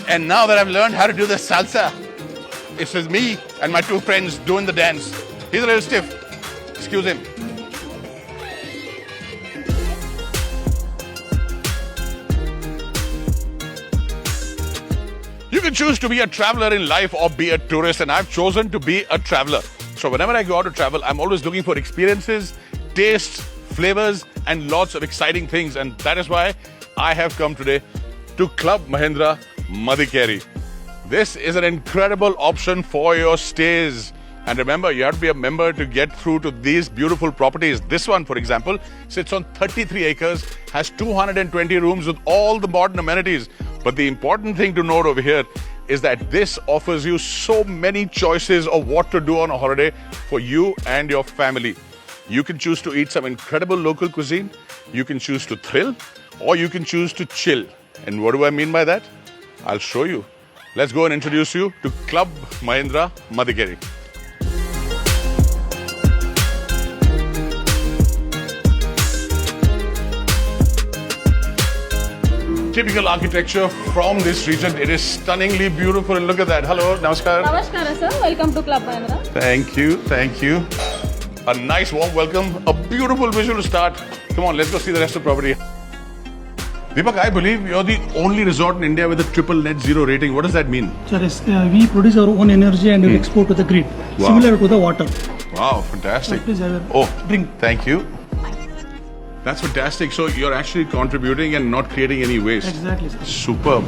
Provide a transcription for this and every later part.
And now that I've learned how to do the salsa, it's just me and my two friends doing the dance. He's a little stiff. Excuse him. You can choose to be a traveler in life or be a tourist, and I've chosen to be a traveler. So whenever I go out to travel, I'm always looking for experiences, tastes, flavors, and lots of exciting things. And that is why I have come today to Club Mahindra Madikeri. This is an incredible option for your stays. And remember, you have to be a member to get through to these beautiful properties. This one, for example, sits on 33 acres, has 220 rooms with all the modern amenities. But the important thing to note over here is that this offers you so many choices of what to do on a holiday for you and your family. You can choose to eat some incredible local cuisine, you can choose to thrill, or you can choose to chill. And what do I mean by that? I'll show you. Let's go and introduce you to Club Mahindra Madikeri. Typical architecture from this region. It is stunningly beautiful. And look at that. Hello, namaskar. Namaskar, sir. Welcome to Club Mahindra. Thank you, thank you. A nice warm welcome, a beautiful visual to start. Come on, let's go see the rest of the property. Deepak, I believe you're the only resort in India with a triple net zero rating. What does that mean? Sir, we produce our own energy and we export to the grid, similar to the water. Wow, fantastic. Please have a Oh, drink. thank you. That's fantastic. So you're actually contributing and not creating any waste. Exactly, sir. Superb.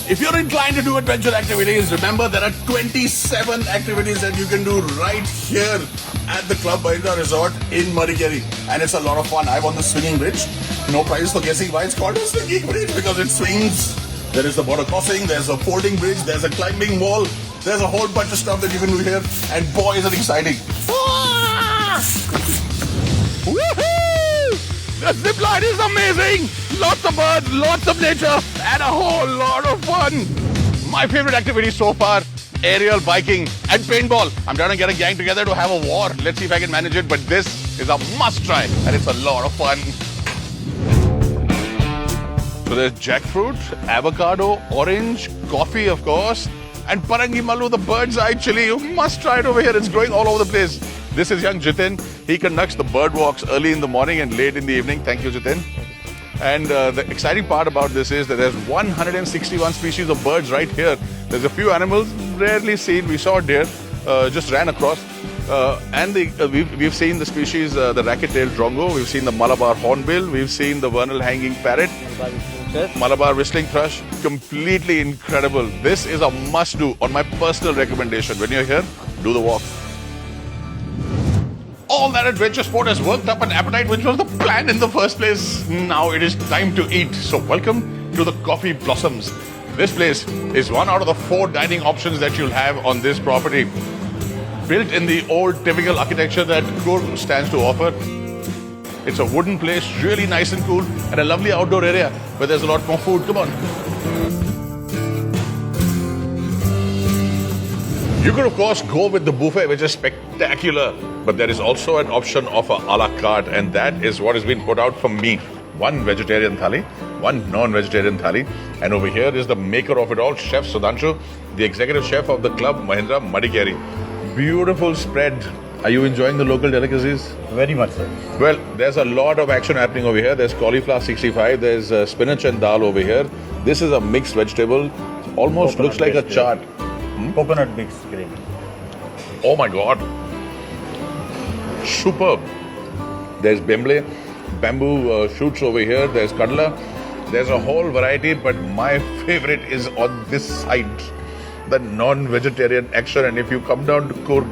If you're inclined to do adventure activities, remember there are 27 activities that you can do right here at the Club Mahindra Resort in Madikeri. And it's a lot of fun. I'm on the swinging bridge. No prize for guessing why it's called a swinging bridge, because it swings. There is the border crossing, there's a folding bridge, there's a climbing wall, there's a whole bunch of stuff that you can do here. And boy, is it exciting. Woohoo! The zip line is amazing! Lots of birds, lots of nature, and a whole lot of fun! My favorite activity so far, aerial biking and paintball. I'm trying to get a gang together to have a war. Let's see if I can manage it, but this is a must try, and it's a lot of fun. So there's jackfruit, avocado, orange, coffee of course, and Parangi Malu, the bird's eye chili. You must try it over here. It's growing all over the place. This is young Jitin. He conducts the bird walks early in the morning and late in the evening. Thank you, Jitin. And the exciting part about this is that there's 161 species of birds right here. There's a few animals rarely seen. We saw a deer, just ran across. We've seen the species, the racket-tailed drongo. We've seen the Malabar hornbill. We've seen the vernal hanging parrot. Malabar whistling thrush. Completely incredible. This is a must-do on my personal recommendation. When you're here, do the walk. All that adventure sport has worked up an appetite which was the plan in the first place. Now it is time to eat. So welcome to the Coffee Blossoms. This place is one out of the 4 dining options that you'll have on this property. Built in the old typical architecture that Coorg stands to offer. It's a wooden place, really nice and cool, and a lovely outdoor area where there's a lot more food. Come on. You could, of course, go with the buffet, which is spectacular. But there is also an option of a la carte, and that is what has been put out for me. 1 vegetarian thali, 1 non-vegetarian thali. And over here is the maker of it all, Chef Sudhanshu, the executive chef of the Club Mahindra Madikeri. Beautiful spread. Are you enjoying the local delicacies? Very much, sir. Well, there's a lot of action happening over here. There's cauliflower 65, there's spinach and dal over here. This is a mixed vegetable. Almost looks like a chaat. Coconut mixed gravy. Oh my God. Superb. There's bamboo shoots over here. There's kadla. There's a whole variety, but my favorite is on this side, the non-vegetarian action. And if you come down to Coorg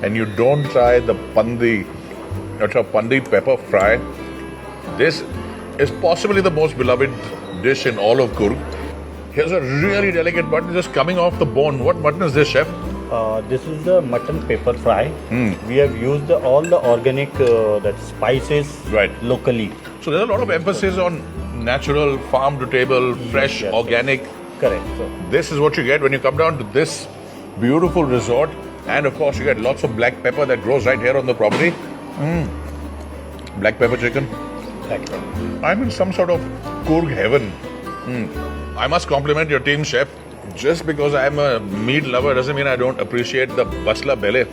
and you don't try the pandi pepper fry, this is possibly the most beloved dish in all of Coorg. Here's a really delicate mutton just coming off the bone. What mutton is this, chef? This is the mutton pepper fry. We have used all the organic spices locally. So there's a lot of emphasis on natural, farm to table, fresh, yes, organic. Correct, sir. This is what you get when you come down to this beautiful resort. And of course, you get lots of black pepper that grows right here on the property. Black pepper chicken. Black pepper. I'm in some sort of Coorg heaven. I must compliment your team, chef. Just because I'm a meat lover doesn't mean I don't appreciate the basla bele,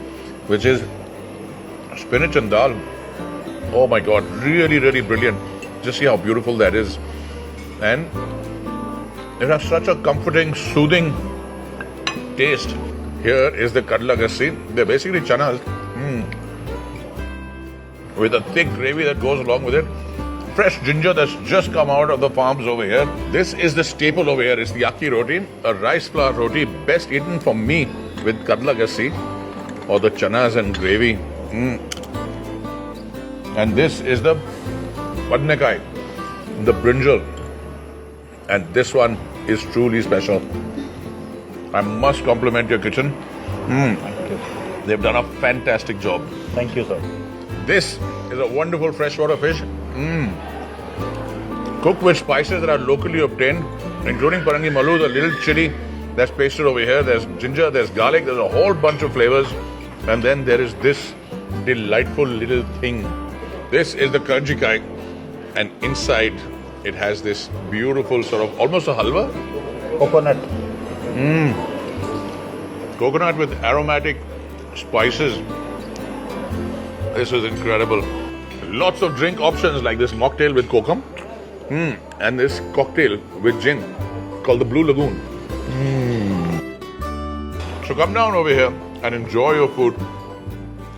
which is spinach and dal. Oh my God, really, really brilliant. Just see how beautiful that is. And it has such a comforting, soothing taste. Here is the kadla gassi. They're basically chanas with a thick gravy that goes along with it. Fresh ginger that's just come out of the farms over here. This is the staple over here. It's the akki roti, a rice flour roti, best eaten for me with kadla gassi or the chanas and gravy. And this is the badnekai, the brinjal. And this one is truly special. I must compliment your kitchen. Thank you. They've done a fantastic job. Thank you, sir. This is a wonderful freshwater fish. Cooked with spices that are locally obtained, including parangi malu, the little chili that's pasted over here. There's ginger, there's garlic, there's a whole bunch of flavors. And then there is this delightful little thing. This is the karjikai. And inside it has this beautiful sort of almost a halwa. Coconut. Coconut with aromatic spices. This is incredible. Lots of drink options like this mocktail with kokum and this cocktail with gin called the Blue Lagoon. So come down over here and enjoy your food.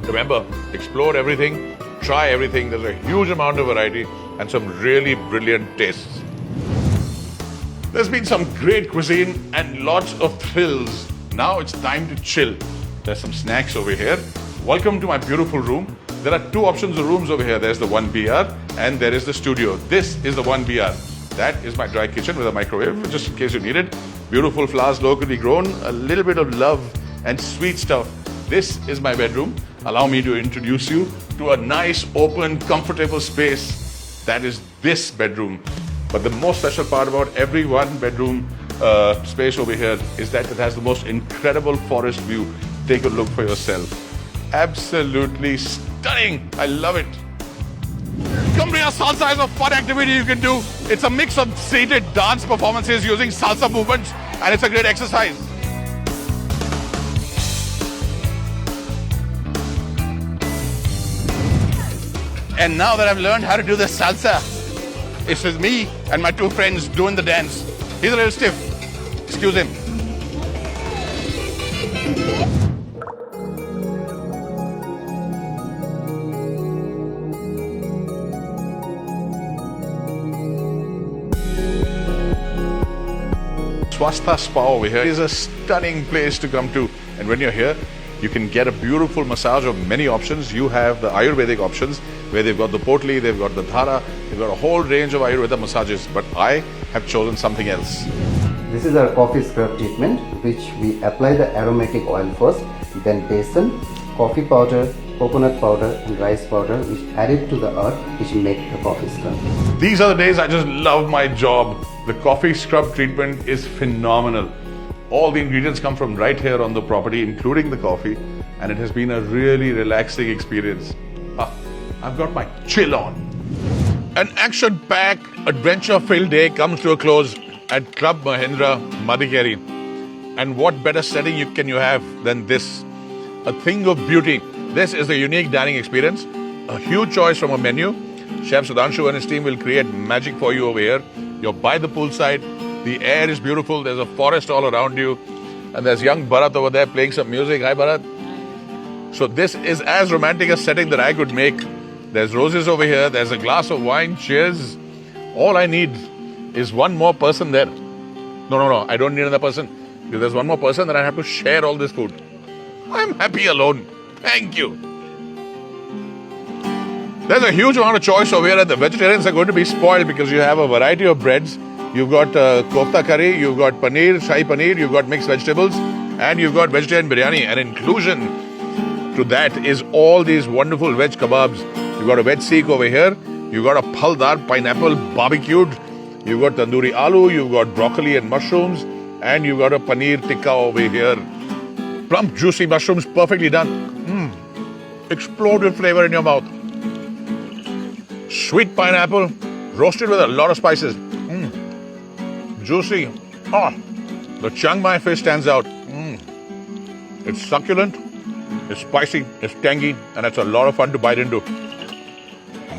Remember, explore everything, try everything. There's a huge amount of variety and some really brilliant tastes. There's been some great cuisine and lots of thrills. Now it's time to chill. There's some snacks over here. Welcome to my beautiful room. There are two options of rooms over here. There's the 1BR and there is the studio. This is the 1BR. That is my dry kitchen with a microwave, just in case you need it. Beautiful flowers locally grown, a little bit of love and sweet stuff. This is my bedroom. Allow me to introduce you to a nice, open, comfortable space. That is this bedroom. But the most special part about every one bedroom space over here is that it has the most incredible forest view. Take a look for yourself. Absolutely stunning. I love it. Cumbria Salsa is a fun activity you can do. It's a mix of seated dance performances using salsa movements, and it's a great exercise. And now that I've learned how to do the salsa, it's with me and my two friends doing the dance. He's a little stiff. Excuse him. Swastha Spa over here is a stunning place to come to. And when you're here, you can get a beautiful massage of many options. You have the Ayurvedic options where they've got the potli, they've got the dhara, they've got a whole range of Ayurveda massages. But I have chosen something else. This is our coffee scrub treatment, which we apply the aromatic oil first, then besan, coffee powder, coconut powder and rice powder, which added to the earth, which make the coffee scrub. These are the days I just love my job. The coffee scrub treatment is phenomenal. All the ingredients come from right here on the property, including the coffee, and it has been a really relaxing experience. I've got my chill on. An action-packed, adventure-filled day comes to a close at Club Mahindra, Madikeri. And what better setting can you have than this? A thing of beauty. This is the unique dining experience. A huge choice from a menu. Chef Sudhanshu and his team will create magic for you over here. You're by the poolside. The air is beautiful. There's a forest all around you. And there's young Bharat over there playing some music. Hi, Bharat. So this is as romantic a setting that I could make. There's roses over here. There's a glass of wine. Cheers. All I need is one more person there. No. I don't need another person. If there's one more person, then I have to share all this food. I'm happy alone. Thank you. There's a huge amount of choice over here, and the vegetarians are going to be spoiled because you have a variety of breads. You've got kofta curry, you've got paneer, shahi paneer, you've got mixed vegetables, and you've got vegetarian biryani. And inclusion to that is all these wonderful veg kebabs. You've got a veg seek over here. You've got a phaldar pineapple barbecued. You've got tandoori aloo. You've got broccoli and mushrooms, and you've got a paneer tikka over here. Plump, juicy mushrooms, perfectly done. Explode with flavor in your mouth. Sweet pineapple, roasted with a lot of spices. juicy. Oh, the Chiang Mai fish stands out. It's succulent, it's spicy, it's tangy, and it's a lot of fun to bite into.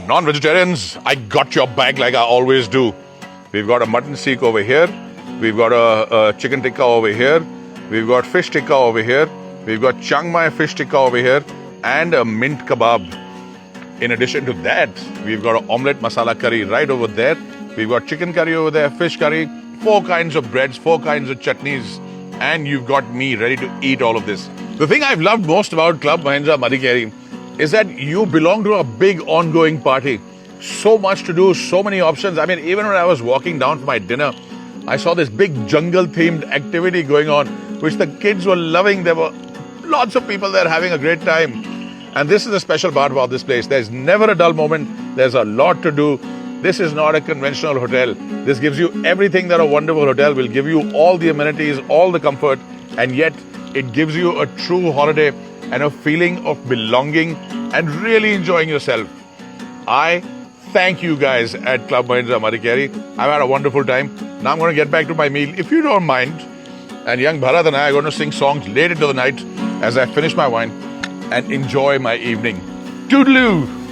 Non-vegetarians, I got your back like I always do. We've got a mutton seek over here. We've got a chicken tikka over here. We've got fish tikka over here. We've got Chiang Mai fish tikka over here. And a mint kebab. In addition to that, we've got an omelette masala curry right over there. We've got chicken curry over there, fish curry, 4 kinds of breads, 4 kinds of chutneys. And you've got me ready to eat all of this. The thing I've loved most about Club Mahindra Madikeri is that you belong to a big ongoing party. So much to do, so many options. I mean, even when I was walking down for my dinner, I saw this big jungle-themed activity going on, which the kids were loving. There were lots of people there having a great time. And this is the special part about this place. There's never a dull moment. There's a lot to do. This is not a conventional hotel. This gives you everything that a wonderful hotel will give you, all the amenities, all the comfort, and yet it gives you a true holiday and a feeling of belonging and really enjoying yourself. I thank you guys at Club Mahindra Madikeri. I've had a wonderful time. Now I'm going to get back to my meal, if you don't mind. And young Bharat and I are going to sing songs late into the night as I finish my wine and enjoy my evening. Toodaloo!